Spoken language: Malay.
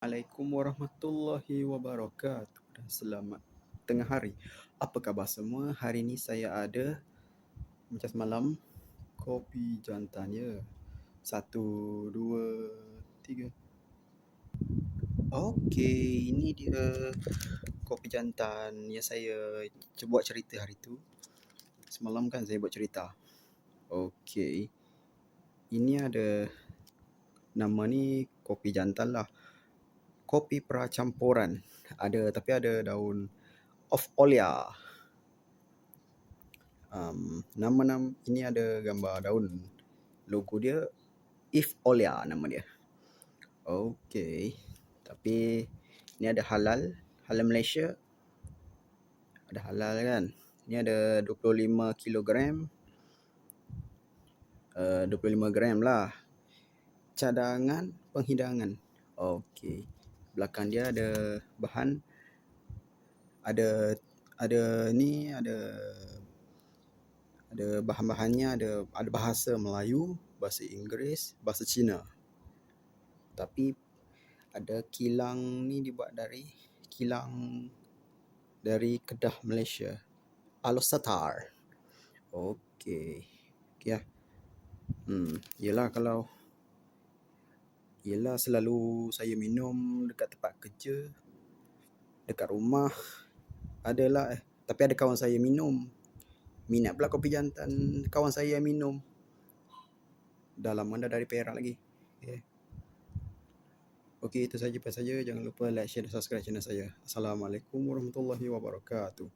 Assalamualaikum warahmatullahi wabarakatuh dan selamat tengah hari. Apa khabar semua? Hari ni saya ada macam semalam kopi jantan ya. Satu, dua, tiga. Okey, ini dia kopi jantan yang saya buat cerita hari tu. Semalam kan saya buat cerita. Okey. Ini ada nama ni kopi jantan lah. Kopi percampuran. Tapi ada daun of Olia. Nama ini ada gambar daun. Logo dia If Olia nama dia. Okey. Tapi ni ada halal Malaysia. Ada halal kan. Ni ada 25 kilogram. 25 gram lah. Cadangan penghidangan. Okey. Belakang dia ada bahan, ada bahan-bahannya, ada bahasa Melayu, bahasa Inggeris, bahasa Cina. Tapi ada kilang ni dibuat dari kilang dari Kedah, Malaysia. Alor-Setar. Okey. Okey lah. Yelah selalu saya minum dekat tempat kerja, dekat rumah. Tapi ada kawan saya minum. Minat pula kopi jantan kawan saya minum. Dah lama dah dari Perak lagi. Okey, itu saja. Jangan lupa like, share dan subscribe channel saya. Assalamualaikum warahmatullahi wabarakatuh.